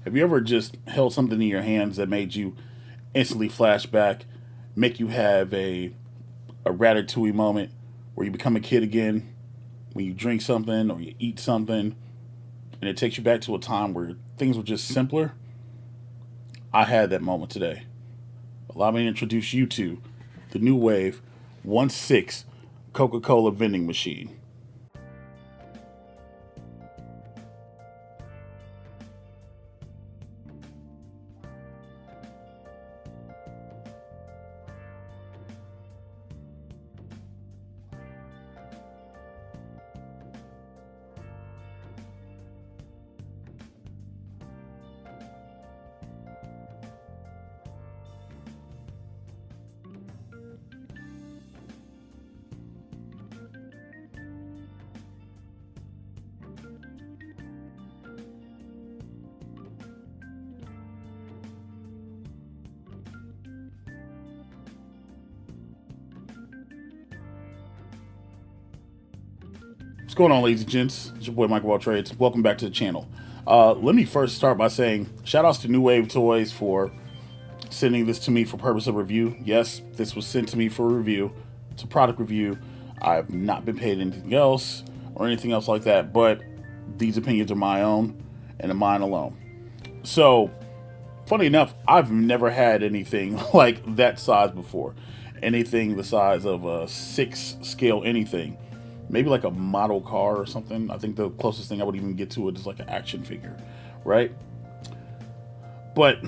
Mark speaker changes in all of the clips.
Speaker 1: Have you ever just held something in your hands that made you instantly flash back, make you have a ratatouille moment where you become a kid again when you drink something or you eat something, and it takes you back to a time where things were just simpler? I had that moment today. Allow me to introduce you to the new Wave 1/6 Coca Cola vending machine. What's going on, ladies and gents? It's your boy MikeOfAllTrades. Welcome back to the channel. Let me first start by saying shout outs to New Wave Toys for sending this to me for purpose of review. Yes, this was sent to me for review. It's a product review. I've not been paid anything else or anything else like that, but these opinions are my own and mine alone. So, funny enough, I've never had anything like that size before. Anything the size of a 6 scale anything. Maybe like a model car or something. I think the closest thing I would even get to it is like an action figure, right? But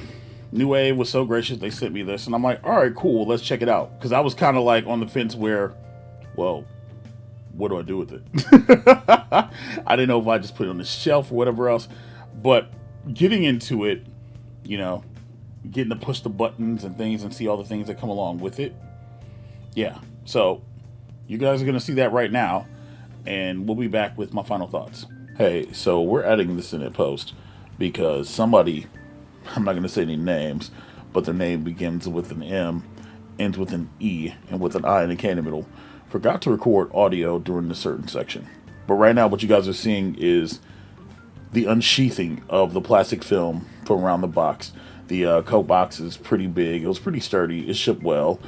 Speaker 1: New Wave was so gracious, they sent me this, and I'm like, all right, cool, let's check it out. Because I was kind of like on the fence where, well, what do I do with it? I didn't know if I just put it on the shelf or whatever else. But getting into it, you know, getting to push the buttons and things and see all the things that come along with it. Yeah, so you guys are going to see that right now, and we'll be back with my final thoughts. Hey, so we're adding this in a post because somebody, I'm not going to say any names, but their name begins with an M, ends with an E, and with an I and a K in the middle, forgot to record audio during a certain section. But right now what you guys are seeing is the unsheathing of the plastic film from around the box. The Coke box is pretty big. It was pretty sturdy. It shipped well.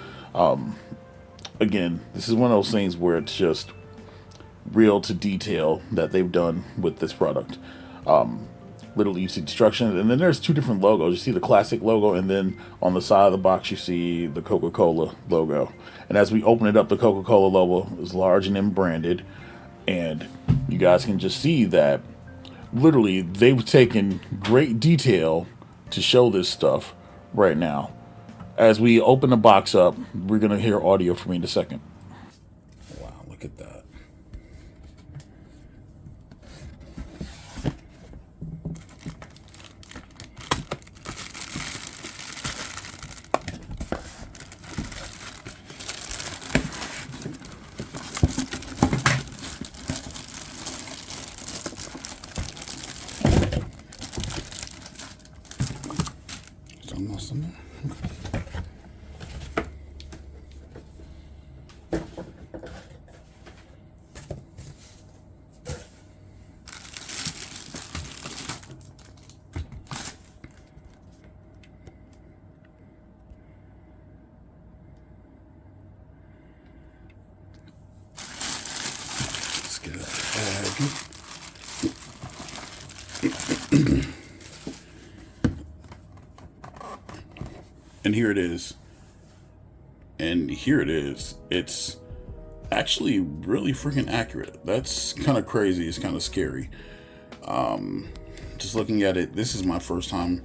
Speaker 1: Again, this is one of those things where it's just real to detail that they've done with this product. Literally, you see instructions, and then there's two different logos. You see the classic logo, and then on the side of the box, you see the Coca-Cola logo. And as we open it up, the Coca-Cola logo is large and then branded, and you guys can just see that literally they've taken great detail to show this stuff right now. As we open the box up, we're going to hear audio from me in a second. Wow, look at that. Something else in there? Get it out of the bag. And here it is. And here it is. It's actually really freaking accurate. That's kind of crazy. It's kind of scary. Just looking at it, this is my first time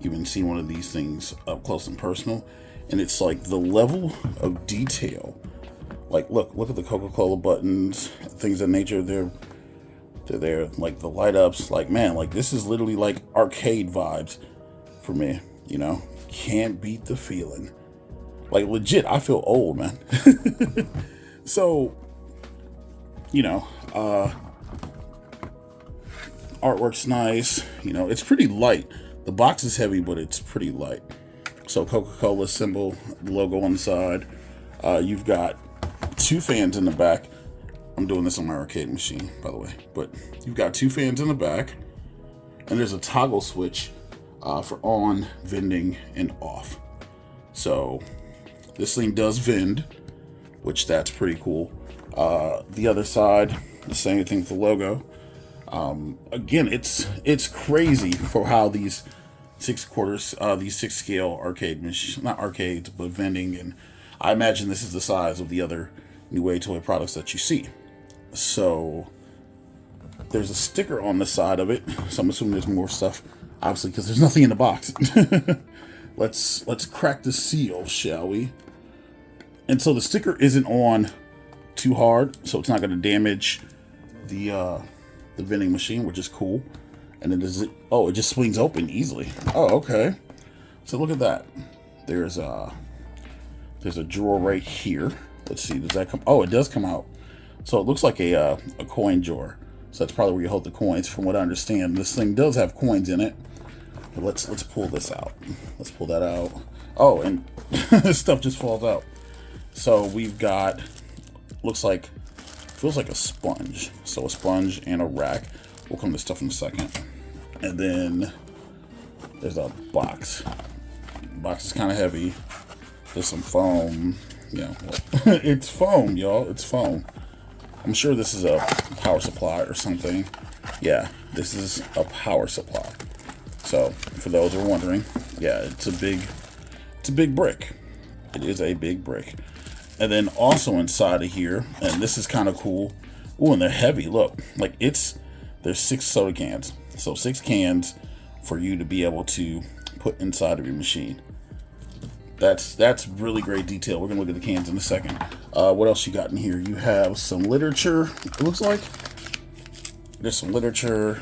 Speaker 1: even seeing one of these things up close and personal. And it's like the level of detail. Like, look at the Coca-Cola buttons, things of nature. They're there, like the light ups. Like, man, like this is literally like arcade vibes for me. You know, can't beat the feeling. Like, legit, I feel old, man. So, you know, artwork's nice. You know, it's pretty light. The box is heavy, but it's pretty light. So, Coca-Cola symbol, logo on the side. You've got two fans in the back. I'm doing this on my arcade machine, by the way. But you've got two fans in the back. And there's a toggle switch for on, vending, and off. So this thing does vend, which that's pretty cool. The other side, the same thing with the logo. Again, it's crazy for how these 6/4, these 6 scale arcade machines, not arcades, but vending, and I imagine this is the size of the other New Wave toy products that you see. So there's a sticker on the side of it, so I'm assuming there's more stuff, obviously, because there's nothing in the box. Let's crack the seal, shall we? And so the sticker isn't on too hard, so it's not going to damage the vending machine, which is cool. And then does it? Oh, it just swings open easily. Oh, okay. So look at that. There's a drawer right here. Let's see. Does that come? Oh, it does come out. So it looks like a coin drawer. So that's probably where you hold the coins. From what I understand, this thing does have coins in it. But let's pull this out. Let's pull that out. Oh, and this stuff just falls out. So we've got, feels like a sponge. So a sponge and a rack. We'll come to stuff in a second. And then there's a box. The box is kind of heavy. There's some foam. Yeah, well, it's foam, y'all. It's foam. I'm sure this is a power supply or something. Yeah, this is a power supply. So for those who are wondering, yeah, it's a big brick. It is a big brick. And then also inside of here, and this is kind of cool. Ooh, and they're heavy. Look, like there's 6 soda cans. So 6 cans for you to be able to put inside of your machine. That's really great detail. We're gonna look at the cans in a second. What else you got in here? You have some literature. It looks like there's some literature,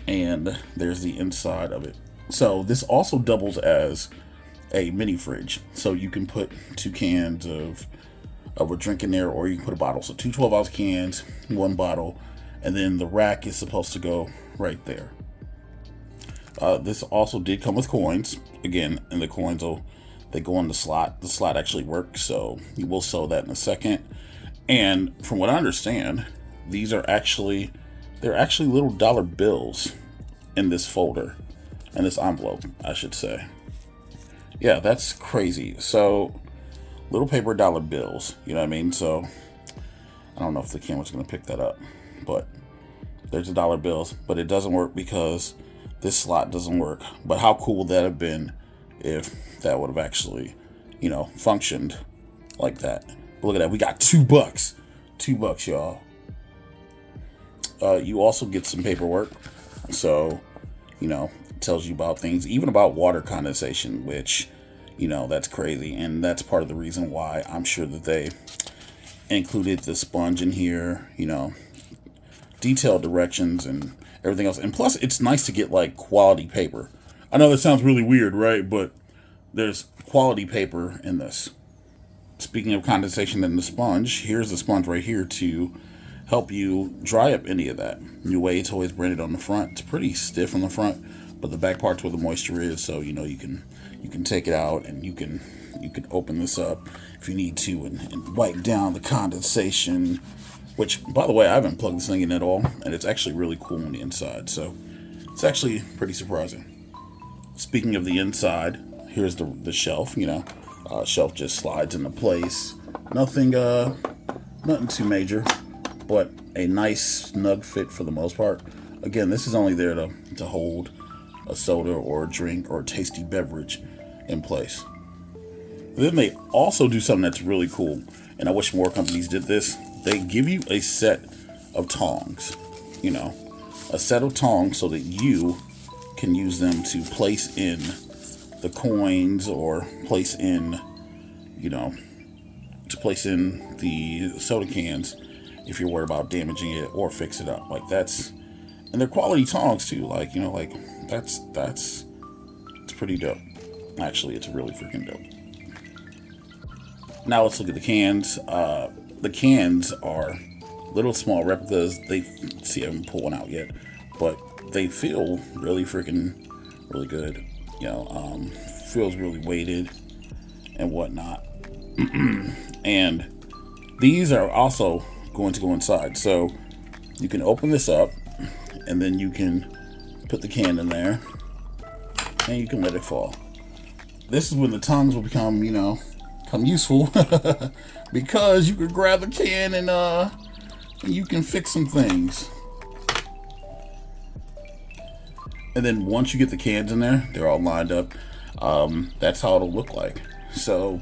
Speaker 1: and there's the inside of it. So this also doubles as a mini fridge. So you can put 2 cans of a drink in there, or you can put a bottle. So 2 12-ounce cans, 1 bottle, and then the rack is supposed to go right there. This also did come with coins, again, and the coins they go in the slot. The slot actually works, so you will sell that in a second. And from what I understand, they're actually little dollar bills in this folder, in this envelope, I should say. Yeah, that's crazy. So little paper dollar bills, you know what I mean? So I don't know if the camera's gonna pick that up, but there's the dollar bills, but it doesn't work because this slot doesn't work. But how cool would that have been if that would have actually, functioned like that? But look at that, we got $2. $2, y'all. You also get some paperwork, so it tells you about things, even about water condensation, which that's crazy, and that's part of the reason why I'm sure that they included the sponge in here, detailed directions and everything else. And plus, it's nice to get like quality paper. I know that sounds really weird, right? But there's quality paper in this. Speaking of condensation and the sponge, here's the sponge right here to help you dry up any of that. New Wave Toys branded on the front. It's pretty stiff on the front, but the back part's where the moisture is, so you can take it out, and you can open this up if you need to and wipe down the condensation. Which, by the way, I haven't plugged this thing in at all, and it's actually really cool on the inside, so it's actually pretty surprising. Speaking of the inside, here's the shelf. Shelf just slides into place. Nothing too major, but a nice snug fit for the most part. Again, this is only there to hold a soda or a drink or a tasty beverage in place. And then they also do something that's really cool, and I wish more companies did this. They give you a set of tongs, a set of tongs so that you can use them to place in the coins or place in, the soda cans if you're worried about damaging it or fix it up. And they're quality tongs too. That's it's pretty dope. Actually, it's really freaking dope. Now let's look at the cans. The cans are little small replicas. I haven't pulled one out yet, but they feel really good. Feels really weighted and whatnot. And these are also going to go inside. So you can open this up, and then you can put the can in there, and you can let it fall. This is when the tongues will become, you know, become useful because you can grab the can and you can fix some things. And then once you get the cans in there, they're all lined up. That's how it'll look like. So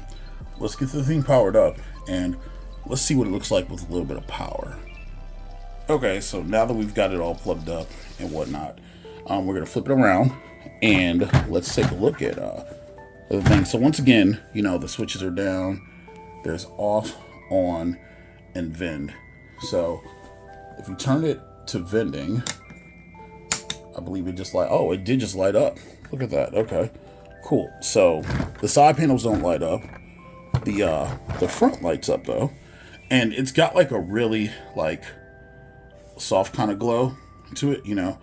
Speaker 1: let's get the thing powered up and let's see what it looks like with a little bit of power. Okay, so now that we've got it all plugged up and whatnot, we're gonna flip it around and let's take a look at the thing. So once again, you know, the switches are down. There's off, on, and vend. So if you turn it to vending, I believe it just it did just light up. Look at that. Okay, cool. So the side panels don't light up. The front lights up though, and it's got like a really like soft kind of glow to it. You know,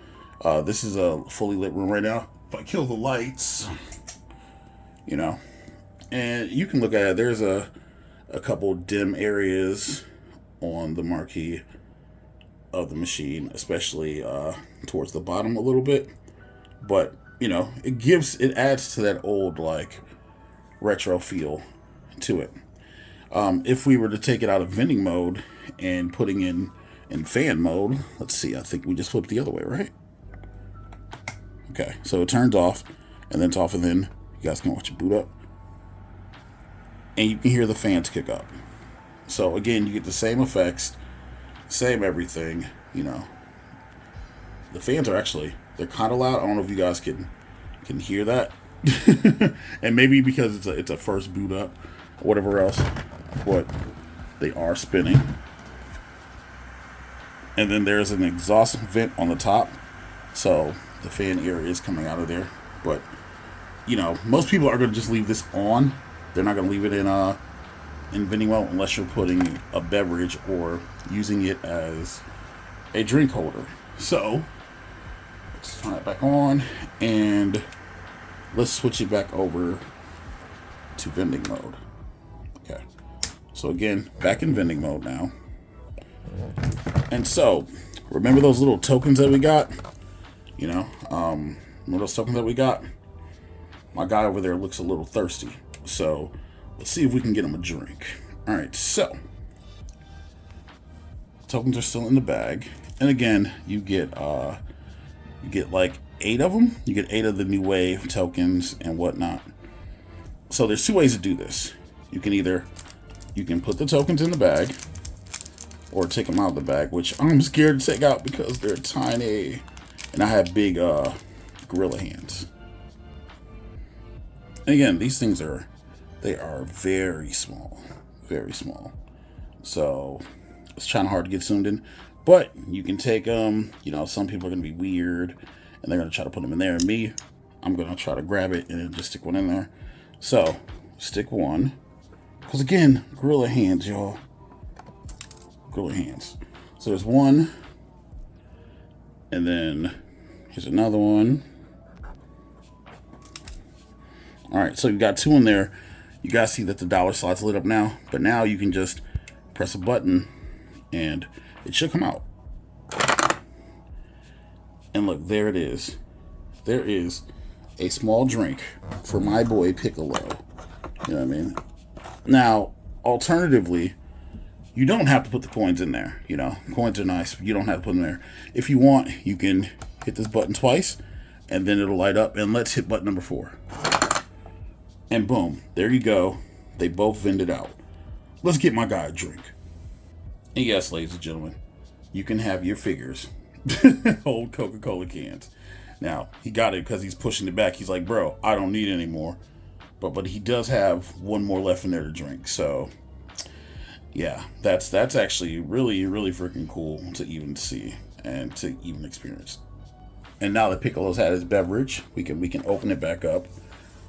Speaker 1: this is a fully lit room right now. If I kill the lights, you know, and you can look at it. There's a couple dim areas on the marquee of the machine, especially towards the bottom a little bit, but you know, it adds to that old like retro feel to it. If we were to take it out of vending mode and putting in fan mode, let's see, I think we just flipped the other way, right? Okay, so it turns off and then it's off, and then you guys can watch it boot up and you can hear the fans kick up. So again, you get the same effects, same everything, you know. The fans are they're kind of loud. I don't know if you guys can hear that. And maybe because it's a first boot up or whatever else, but they are spinning. And then there's an exhaust vent on the top, so the fan air is coming out of there. But you know, most people are going to just leave this on. They're not going to leave it in vending mode unless you're putting a beverage or using it as a drink holder. So let's turn it back on and let's switch it back over to vending mode. Okay, so again, back in vending mode now. And so remember those little tokens that we got? You know, remember those tokens that we got? My guy over there looks a little thirsty, so let's see if we can get him a drink. All right, so tokens are still in the bag, and again, you get like 8 of them. You get 8 of the new wave tokens and whatnot. So there's 2 ways to do this. You can put the tokens in the bag, or take them out of the bag, which I'm scared to take out because they're tiny, and I have big gorilla hands. And again, these things are very small, very small. So it's kind of hard to get zoomed in, but you can take them. You know, some people are going to be weird and they're going to try to put them in there. And me, I'm going to try to grab it and just stick one in there. So stick one, because again, gorilla hands, y'all. Gorilla hands. So there's one, and then here's another one. All right, so you got 2 in there. You guys see that the dollar slide's lit up now, but now you can just press a button and it should come out. And look, there it is. There is a small drink for my boy Piccolo. You know what I mean? Now, alternatively, you don't have to put the coins in there. You know, coins are nice, but you don't have to put them there. If you want, you can hit this button twice and then it'll light up, and let's hit button number 4. And boom, there you go. They both vended out. Let's get my guy a drink. And yes, ladies and gentlemen, you can have your figures hold Coca Cola cans. Now, he got it because he's pushing it back. He's like, bro, I don't need any more. But he does have one more left in there to drink. So, yeah, that's actually really, really freaking cool to even see and to even experience. And now that Piccolo's had his beverage, we can open it back up,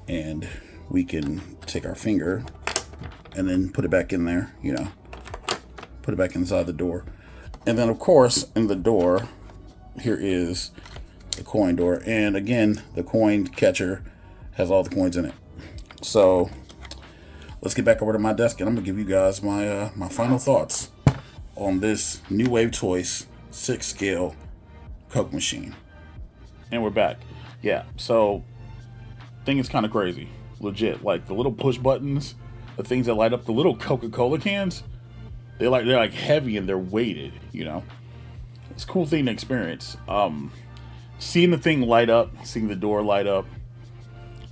Speaker 1: and we can take our finger and then put it back in there, you know, put it back inside the door. And then of course in the door, here is the coin door. And again, the coin catcher has all the coins in it. So let's get back over to my desk and I'm gonna give you guys my my final thoughts on this new Wave Toys 6 scale Coke machine. And we're back. Yeah, so thing is kind of crazy, legit. Like the little push buttons, the things that light up, the little Coca Cola cans. They're like heavy and they're weighted. You know, it's a cool thing to experience. Seeing the thing light up, seeing the door light up,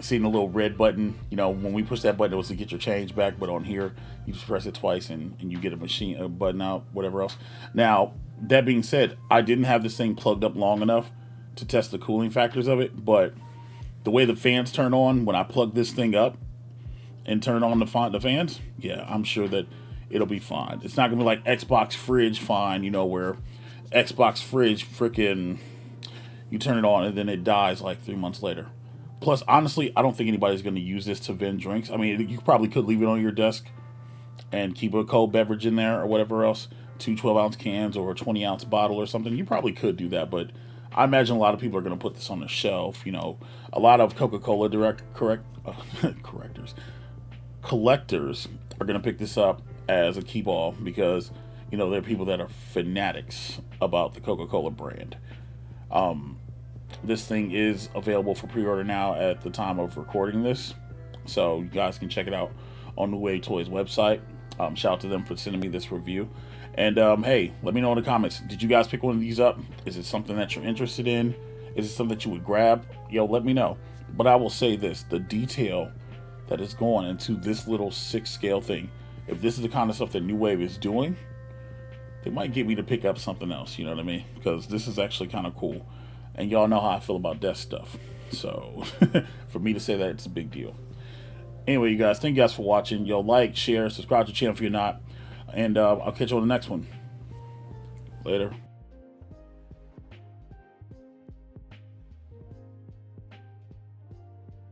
Speaker 1: seeing the little red button. You know, when we push that button, it was to get your change back, but on here, you just press it twice and you get a button out, whatever else. Now, that being said, I didn't have this thing plugged up long enough to test the cooling factors of it, but the way the fans turn on when I plug this thing up and turn on the fans, yeah, I'm sure that it'll be fine. It's not gonna be like Xbox fridge fine, you know, where Xbox fridge freaking you turn it on and then it dies like 3 months later. Plus, honestly, I don't think anybody's going to use this to vend drinks. I mean, you probably could leave it on your desk and keep a cold beverage in there or whatever else, two 12-ounce cans or a 20-ounce bottle or something. You probably could do that, but I imagine a lot of people are going to put this on the shelf. You know, a lot of Coca-Cola collectors are going to pick this up as a key ball because, you know, there are people that are fanatics about the Coca-Cola brand. This thing is available for pre-order now at the time of recording this, so you guys can check it out on the Wave Toys website. Shout out to them for sending me this review. And hey, let me know in the comments. Did you guys pick one of these up? Is it something that you're interested in? Is it something that you would grab? Yo, let me know. But I will say this, the detail that is going into this little 6-scale thing, if this is the kind of stuff that New Wave is doing, they might get me to pick up something else, you know what I mean? Because this is actually kind of cool. And y'all know how I feel about desk stuff. So, for me to say that, it's a big deal. Anyway, you guys, thank you guys for watching. Yo, like, share, subscribe to the channel if you're not. And I'll catch you on the next one. Later.